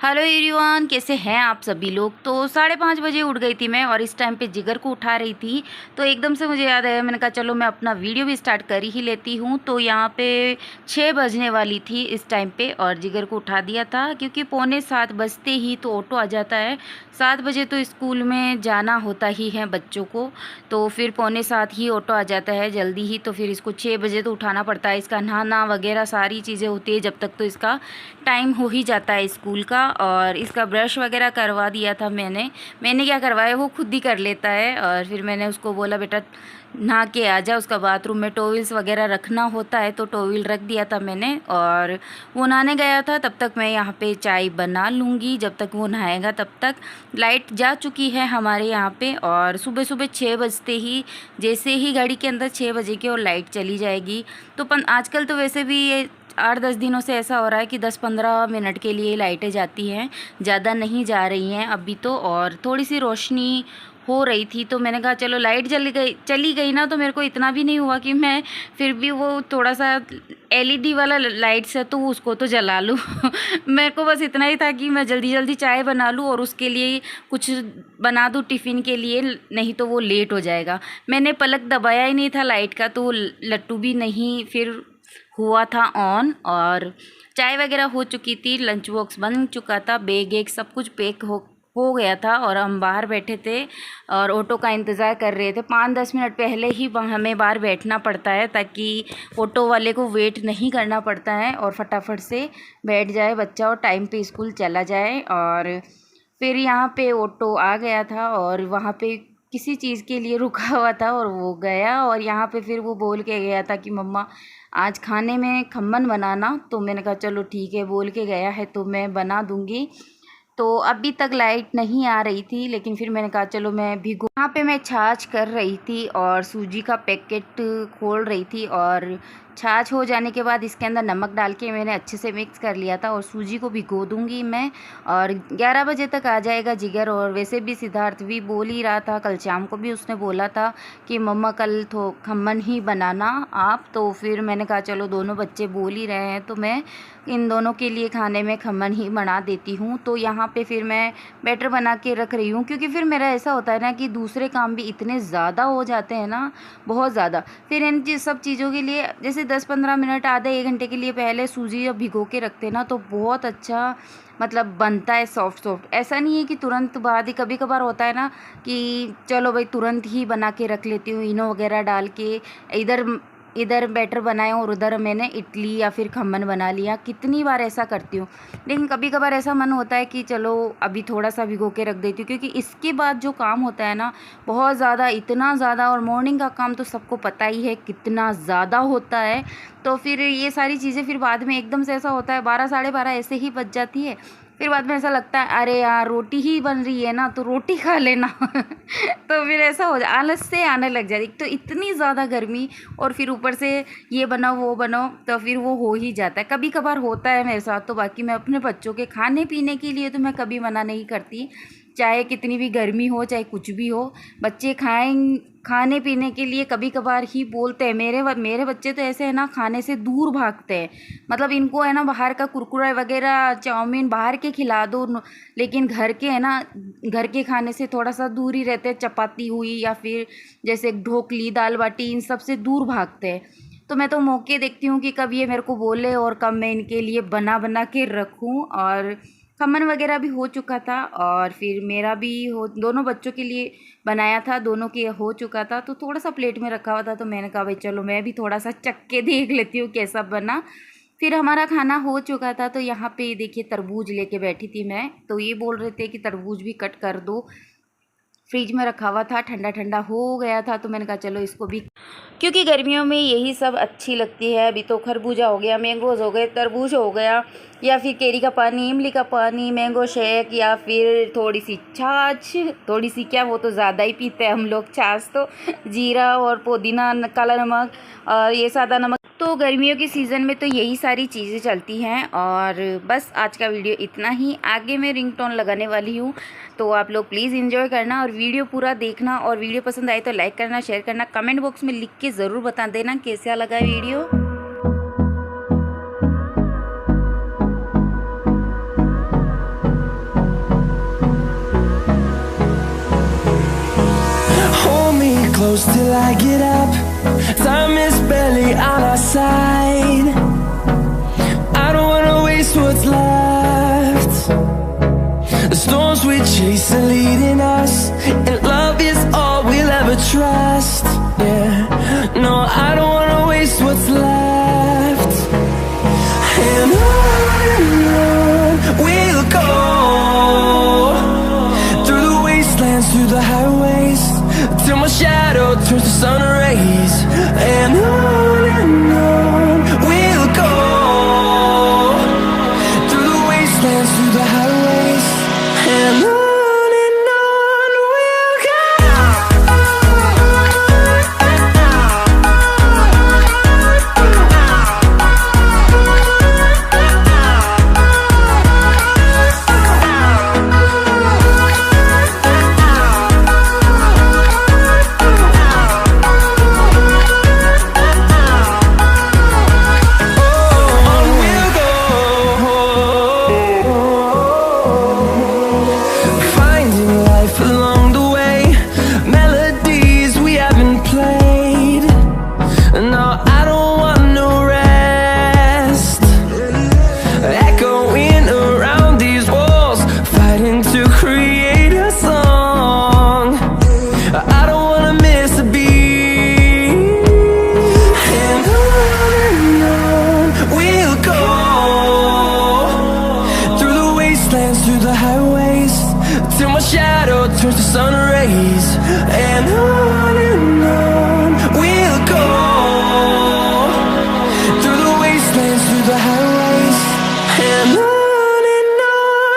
Hello everyone, कैसे हैं आप सभी लोग। तो 5:30 बजे उठ गई थी मैं और इस टाइम पे जिगर को उठा रही थी। तो एकदम से मुझे याद आया, मैंने कहा चलो मैं अपना वीडियो भी स्टार्ट कर ही लेती हूँ। तो यहाँ पे 6 बजने वाली थी इस टाइम पे और जिगर को उठा दिया था क्योंकि 6:45 बजते ही तो ऑटो आ जाता है। 7 बजे तो स्कूल में जाना होता ही है बच्चों को, तो फिर 6:45 ही ऑटो आ जाता है जल्दी ही। तो फिर इसको 6 बजे तो उठाना पड़ता है, इसका नहाना वगैरह सारी चीज़ें होती है जब तक, तो इसका टाइम हो ही जाता है स्कूल का। और इसका ब्रश वगैरह करवा दिया था मैंने क्या करवाया वो खुद ही कर लेता है। और फिर मैंने उसको बोला बेटा नहा के आ जा, उसका बाथरूम में टॉवल्स वगैरह रखना होता है तो टॉवल रख दिया था मैंने। और वो नहाने गया था, तब तक मैं यहाँ पे चाय बना लूँगी, जब तक वो नहाएगा तब तक। लाइट जा चुकी है हमारे यहाँ पे और सुबह सुबह 6 बजते ही, जैसे ही गाड़ी के अंदर 6 बजे की और लाइट चली जाएगी। तो आजकल तो वैसे भी 8-10 दिनों से ऐसा हो रहा है कि 10-15 मिनट के लिए लाइटें जाती हैं, ज़्यादा नहीं जा रही हैं अभी तो। और थोड़ी सी रोशनी हो रही थी तो मैंने कहा चलो लाइट चली गई ना, तो मेरे को इतना भी नहीं हुआ कि मैं फिर भी वो थोड़ा सा एलईडी वाला लाइट्स है तो उसको तो जला लूँ मेरे को बस इतना ही था कि मैं जल्दी जल्दी चाय बना लूँ और उसके लिए कुछ बना दूँ टिफ़िन के लिए, नहीं तो वो लेट हो जाएगा। मैंने पलक दबाया ही नहीं था लाइट का, तो वो लट्टू भी नहीं फिर हुआ था ऑन। और चाय वगैरह हो चुकी थी, लंच बॉक्स बन चुका था, बैग एक सब कुछ पैक हो गया था और हम बाहर बैठे थे और ऑटो का इंतज़ार कर रहे थे। 5-10 मिनट पहले ही हमें बाहर बैठना पड़ता है ताकि ऑटो वाले को वेट नहीं करना पड़ता है और फटाफट से बैठ जाए बच्चा और टाइम पे स्कूल चला जाए। और फिर यहाँ पे ऑटो आ गया था और वहाँ पे किसी चीज़ के लिए रुका हुआ था और वो गया। और यहाँ पे फिर वो बोल के गया था कि मम्मा आज खाने में खम्मन बनाना। तो मैंने कहा चलो ठीक है, बोल के गया है तो मैं बना दूँगी। तो अभी तक लाइट नहीं आ रही थी, लेकिन फिर मैंने कहा चलो मैं भिगो, यहाँ पे मैं छाछ कर रही थी और सूजी का पैकेट खोल रही थी। और छाछ हो जाने के बाद इसके अंदर नमक डाल के मैंने अच्छे से मिक्स कर लिया था और सूजी को भिगो दूंगी मैं। और 11 बजे तक आ जाएगा जिगर। और वैसे भी सिद्धार्थ भी बोल ही रहा था, कल शाम को भी उसने बोला था कि मम्मा कल तो खम्मन ही बनाना आप। तो फिर मैंने कहा चलो दोनों बच्चे बोल ही रहे हैं तो मैं इन दोनों के लिए खाने में खम्मन ही बना देती हूँ। तो यहाँ पे फिर मैं बैटर बना के रख रही हूँ क्योंकि फिर मेरा ऐसा होता है ना कि दूसरे काम भी इतने ज़्यादा हो जाते हैं ना, बहुत ज़्यादा। फिर इन सब चीज़ों के लिए जैसे 10-15 मिनट आधे 1 घंटे के लिए पहले सूजी जब भिगो के रखते हैं ना तो बहुत अच्छा मतलब बनता है, सॉफ्ट सॉफ्ट। ऐसा नहीं है कि तुरंत बाद ही, कभी कभार होता है ना कि चलो भाई तुरंत ही बना के रख लेती हूँ इनो वगैरह डाल के, इधर इधर बैटर बनाया और उधर मैंने इडली या फिर खम्मन बना लिया। कितनी बार ऐसा करती हूँ, लेकिन कभी कभार ऐसा मन होता है कि चलो अभी थोड़ा सा भिगो के रख देती हूँ क्योंकि इसके बाद जो काम होता है ना बहुत ज़्यादा, इतना ज़्यादा। और मॉर्निंग का काम तो सबको पता ही है कितना ज़्यादा होता है। तो फिर ये सारी चीज़ें फिर बाद में एकदम से ऐसा होता है 12-12:30 ऐसे ही बच जाती है। फिर बाद में ऐसा लगता है अरे यार रोटी ही बन रही है ना तो रोटी खा लेना तो फिर ऐसा हो जाए, आलस से आने लग जाती। तो इतनी ज़्यादा गर्मी और फिर ऊपर से ये बनाओ वो बनाओ तो फिर वो हो ही जाता है। कभी कभार होता है मेरे साथ, तो बाकी मैं अपने बच्चों के खाने पीने के लिए तो मैं कभी मना नहीं करती, चाहे कितनी भी गर्मी हो चाहे कुछ भी हो। बच्चे खाने पीने के लिए कभी कभार ही बोलते हैं। मेरे बच्चे तो ऐसे है ना, खाने से दूर भागते हैं। मतलब इनको है ना बाहर का कुरकुरे वगैरह चाउमीन बाहर के खिला दो, लेकिन घर के है ना, घर के खाने से थोड़ा सा दूर ही रहते हैं। चपाती हुई या फिर जैसे ढोकली दाल बाटी, इन सब से दूर भागते हैं। तो मैं तो मौके देखती हूँ कि कब ये मेरे को बोले और कब मैं इनके लिए बना बना के रखूँ। और खमन वगैरह भी हो चुका था और फिर मेरा भी दोनों बच्चों के लिए बनाया था, दोनों के हो चुका था। तो थोड़ा सा प्लेट में रखा हुआ था तो मैंने कहा भाई चलो मैं भी थोड़ा सा चख के देख लेती हूँ कैसा बना। फिर हमारा खाना हो चुका था। तो यहाँ पे देखिए तरबूज लेके बैठी थी मैं, तो ये बोल रहे थे कि तरबूज भी कट कर दो। फ्रिज में रखा हुआ था, ठंडा ठंडा हो गया था तो मैंने कहा चलो इसको भी, क्योंकि गर्मियों में यही सब अच्छी लगती है। अभी तो खरबूजा हो गया, मैंगोज हो गए, तरबूज हो गया, या फिर केरी का पानी, इमली का पानी, मैंगो शेक, या फिर थोड़ी सी छाछ। थोड़ी सी क्या, वो तो ज़्यादा ही पीते हैं हम लोग छाछ तो। जीरा और पुदीना, काला नमक और ये सादा नमक। तो गर्मियों के सीज़न में तो यही सारी चीज़ें चलती हैं। और बस आज का वीडियो इतना ही। आगे मैं रिंगटोन लगाने वाली हूँ, तो आप लोग प्लीज़ एंजॉय करना और वीडियो पूरा देखना। और वीडियो पसंद आए तो लाइक करना, शेयर करना, कमेंट बॉक्स में लिख के ज़रूर बता देना कैसा लगा video. close till I get up. Time is barely on our side. I don't wanna waste what's left. The storms we chase are leading us, and love is all we'll ever trust. Yeah, no, I don't wanna waste what's left. And on we'll go, through the wastelands, through the highways, till my shadow turns to sun rays. And on we'll go, through the wastelands, through the highways, and on. Through the highways, till my shadow turns to sun rays. And on